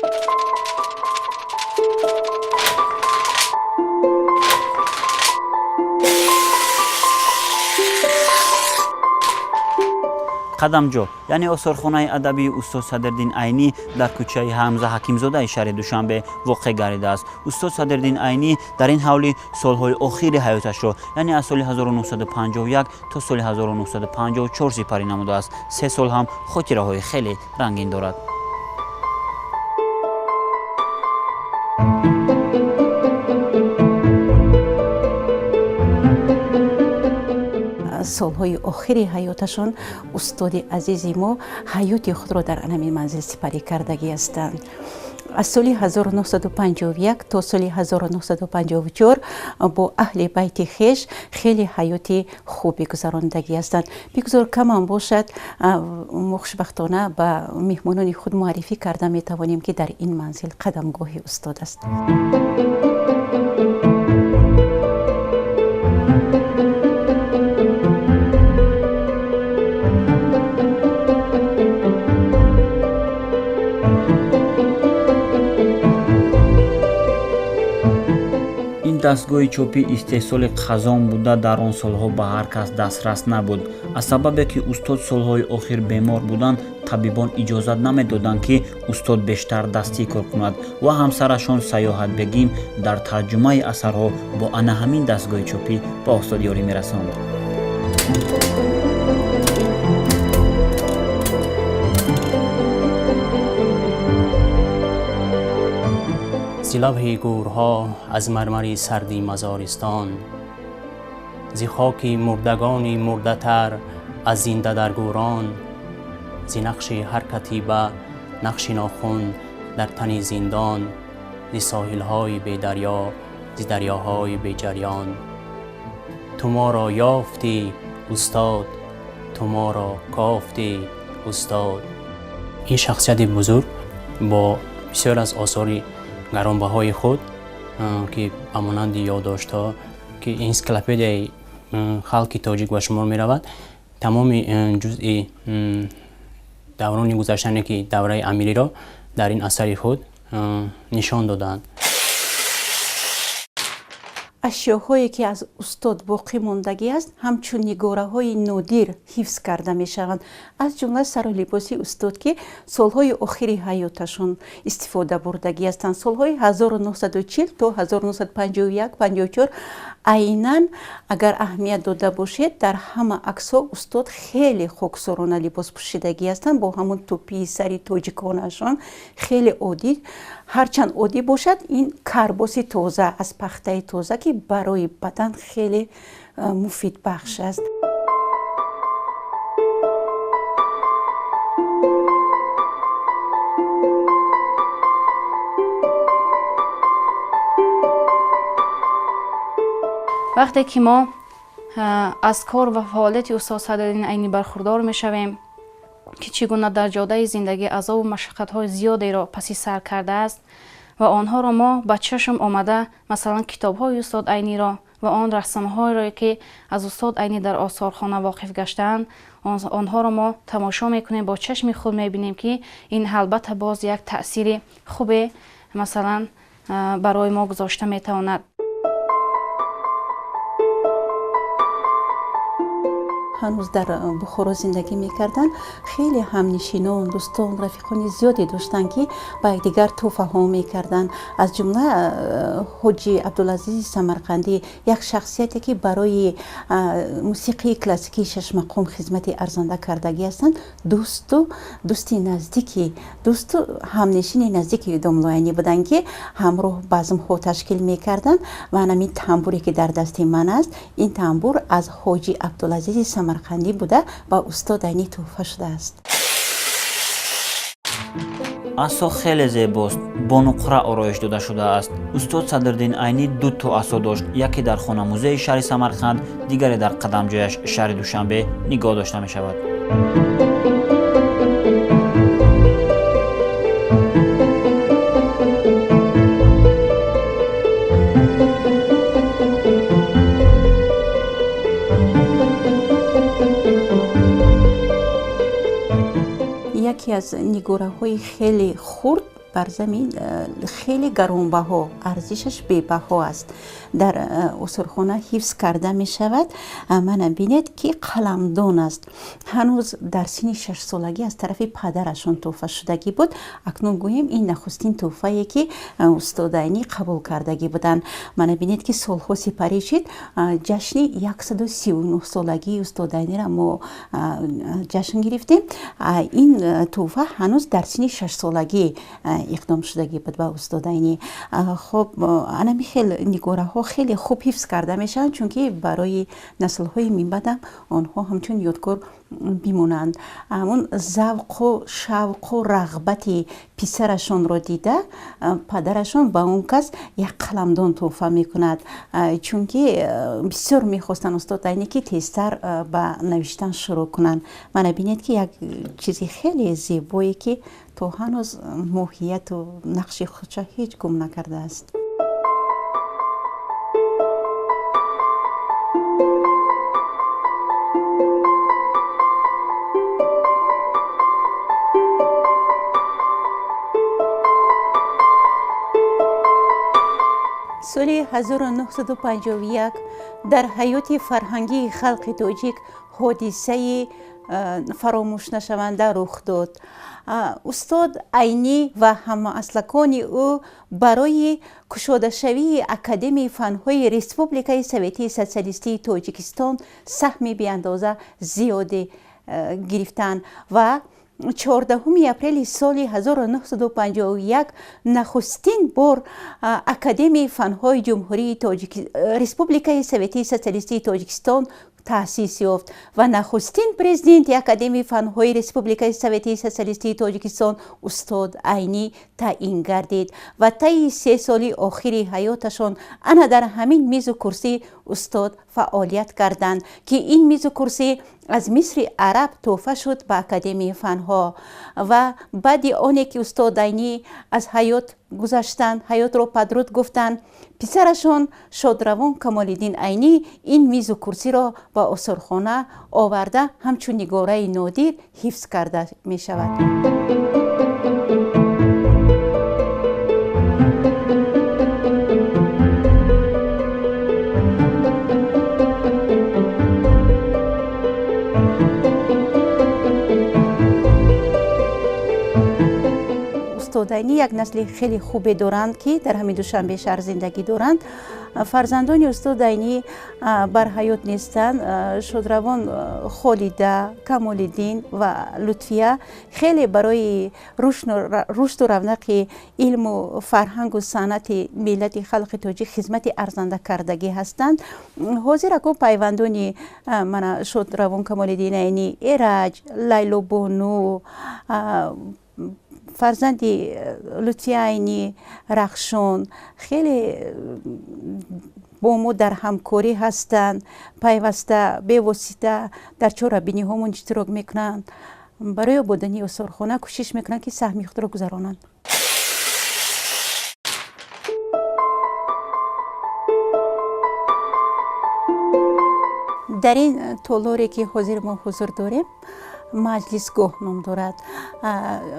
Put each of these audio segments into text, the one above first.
қадамҷо яъне осорхонаи адабии устод Садриддин Айнӣ дар кӯчаи Ҳамза Ҳакимзодаи шаҳри Душанбе воқеъ гардидааст. Устод Садриддин Айнӣ дар ин ҳавли солҳои охири ҳаёташро яъне аз соли 1951 то соли 1954 сипарӣ намудааст. 3 сол ҳам хотираҳои хеле рангин дорад. солҳои охири ҳаёташон устоди азизи мо ҳаёти худро дар анамин манзил сипарӣ кардагӣ ҳастанд. аз соли 1951 то соли 1954 бо аҳли байти хеш хеле ҳаёти хубе гузарондагӣ ҳастанд. бигузор камам бошад, мо хушбахтона ба меҳмонони худ муаррифӣ карда метавонем ки дар ин манзил қадамгоҳи устод аст. дастгоҳи чопӣ истеҳсоли қазон буда дар он солҳо ба ҳар кас дастрас набуд. аз сабабе ки устод солҳои охир бемор буданд, табибон иҷозат намедоданд ки устод бештар дастӣ кор кунад ва ҳамсарашон Саёҳатбегим дар тарҷумаи асарҳо бо ана ҳамин дастгоҳи чопӣ ба устодёрӣ мерасонд. ز لوح گورها از مرمری سردی مزارستان، ز خاک مردگانی مرده‌تر از زنده در گوران، ز نقش هر کتیبه نقش ناخن در تن زندان، ز ساحل‌های بی دریا ز دریاهای بی جریان. تو ما را یافتی استاد، تو ما را کافتی استاد. این شخصیت بزرگ با بسیار از آثار گرانبهای خود که امانند یادداشت‌ها که انسیکلوپدیای خلق تاجیک به شمار می رود، تمام جزء دوران گذشته که دوره امیری را در این اثر خود نشان دادند. اشیاهایی که از استاد باقی موندگی است همچون نگاره‌های نادر حفظ کرده می‌شوند. از جمله سر و لباسی استاد که سالهای آخری حیاتشون استفاده بردگی هستند. سالهای 1940 تا 1951-54 عیناً اگر اهمیت داده باشید در همه عکس‌ها استاد خیلی خاکسارانه لباس پوشیدگی هستند با همون توپی سری تاجیکانشان خیلی عادی، هرچند عادی باشد این کرباس تازه از پخته تازه که برای بدن خیلی مفید بخش است. وقتی که ما از کار و فعالیت استاد صدرالدین عینی برخوردار میشویم که چگونه در جاده زندگی عذاب و مشقت‌های زیادی را پس سر کرده است و آنها را ما به چشم آمده، مثلا کتاب‌های استاد عینی را و آن رسم‌هایی را که از استاد عینی در آثارخانه واقف گشتند، آنها را ما تماشا میکنیم، با چشم خود میبینیم که این البته باز یک تأثیر خوب مثلا برای ما گذاشته میتواند. هنوز در بخارا زندگی میکردن، خیلی همنشینان، دوستان، رفیقان زیادی داشتن که با یکدیگر تفاهم میکردن. از جمله حاجی عبدالعزیز سمرقندی یک شخصیتی که برای موسیقی کلاسیکی شش مقام خدمت ارزنده کردگی هستند. دوستی نزدیکی، دوست همنشین نزدیکی داملویانی بودن که همراه بزم ها تشکیل میکردن و همین تنبوری که در دست من است، این تنبور از حاجی عبدالعزیز سمرقندی بوده با استاد عینی تحفه شده است. асо хеле зебост, бо нуқра ороиш дода шудааст. устод Садриддин Айнӣ ду то асо дошт, яке дар хона музеи шаҳри Самарқанд, дигаре дар қадамҷояш шаҳри Душанбе нигоҳ дошта мешавад. یکی از نگاره‌های خیلی خرد بر زمین خیلی گرانبها، ارزشش بی‌بها است. در استخوان‌ها حفظ کرده می شود. من بینید که قلمدان است. هنوز در سن 6 سالگی از طرف پدرشون تحفه شدگی بود. اکنون گوییم این نخستین تحفه‌ای که استاد عینی قبول کردگی بودن. من بینید که سالها سپری شد. جشن 139 سالگی استاد عینی را ما جشن گرفتیم. این تحفه هنوز در سن 6 سالگی اقدام شدگی بود به استاد عینی. خب انا خیلی نگاره ها خیلی خوب حفظ کرده میشن، چون که برای نسل های من بعدم آنها همچون یادگار بیمونند. همون ذوق و شوق و رغبت پسرشون رو دیده پدرشون با اون کس یک قلمدان تحفه میکند، چون که بسیار میخواستن استاد عینی که تیزتر به نوشتن شروع کنند. من بینید که یک چیزی خیلی زیبایی که تو هنوز موهیت و نقش خودش هیچ گم نکرده است. سال 1951 در حیات فرهنگی خلق تاجیک حادثه فراموش نشونده رخ داد. استاد عینی و هم‌اسلکان او برای گشوده شوی اکادمی فن‌های ریسپوبلیکای سوویتی سوسیالیستی تاجیکستان سهم بی‌اندازه زیادی گرفتند و 14 اپریل سال 1951 نخستین بار اکادمی فن‌های جمهوری ریسپوبلیکای سوویتی سوسیالیستی تاجیکستان تأسیس یافت و نخستین پرزیدنت اکادمی فن‌های ریسپوبلیکای سوویتی سوسیالیستی تاجیکستان استاد عینی تعیین گردید و طی 3 سال آخری حیاتشان انا در همین میز و کرسی استاد فعالیت کردند که این میز و کرسی از مصر عرب تحفه شد به اکادمی فنها. و بعد آنی که استاد عینی از حیات گذشتند، حیات را پدرود گفتند، پسرشان شادروان کمال‌الدین عینی این میز و کرسی را به استخوان‌خانه آورده همچون نگاره نادر حفظ کرده می شود. استاد عینی یک نسل خیلی خوبی دارند که در همین دوشنبه شهر زندگی دارند. فرزندان استاد عینی بر حیات نیستند. شادروان خالده، کمال‌الدین و لطفیه خیلی برای رشد و رونق علم و فرهنگ و صنعت ملت خلق تاجیک خدمت ارزنده کردگی هستند. حاضر اکو پیوندان من شادروان کمال‌الدین عینی، ایرج، لیلا بانو، فرزندی لطفیه عینی، رخشان خیلی با ما در همکاری هستند، پیوسته به واسطه در چهاربینی همون اشتراک میکنند. برای آبادانی استخوان‌خانه کوشش میکنند که سهم خود را گذرانند. در این تالاری که حاضر ما حضور داریم مجلسگاه نام دارد.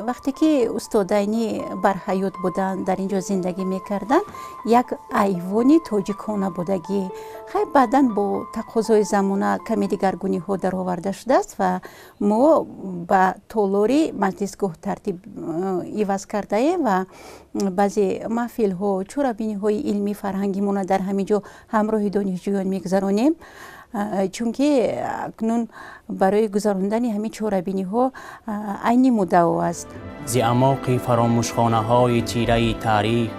وقتی که استاد عینی بر حیات بودن در اینجا زندگی میکردن یک ایوانی تاجیکانه بودگی. خیلی بعداً با تقاضای زمانه کمی دیگرگونی ها در آورده شده است و ما به تالاری مجلسگاه ترتیب عوض کرده ایم و بعضی محفل ها چهاربینی های علمی فرهنگی مون در همینجا همراه دانشجویان میگذرانیم، چون که اکنون برای گذراندن همین چهاربینی ها عینی مدعا است. زی اعماق فراموشخانه های تیره تاریخ،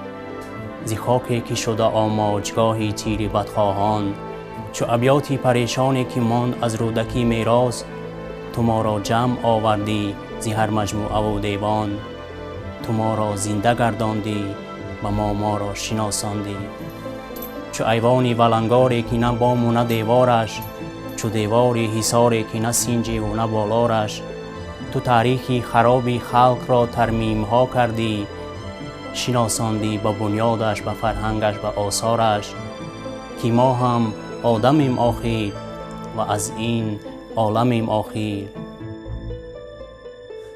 زی خاکی که شده آماجگاه تیر بدخواهان، چو ابیاتی پریشانی که ماند از رودکی میراث، تو ما را جمع آوردی زی هر مجموعه و دیوان، تو ما را زنده گرداندی و ما را شناساندی. چو ایوانی ولنگاری که نه بام و نه دیوارش، چو دیواری حصاری که نه سنجی و نه بالارش، تو تاریخی خرابی خلق را ترمیم ها کردی، شناساندی به بنیادش، به فرهنگش، به آثارش، که ما هم آدمیم آخر و از این عالمیم آخر.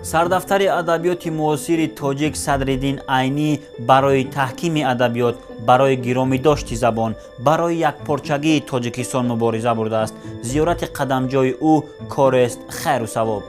сардафтари адабиёти муосири тоҷик Садриддин Айнӣ барои таҳкими адабиёт, барои гиромидошти забон, барои якпорчагии Тоҷикистон мубориза бурдааст. зиёрати қадамҷои ӯ корест хайру савоб.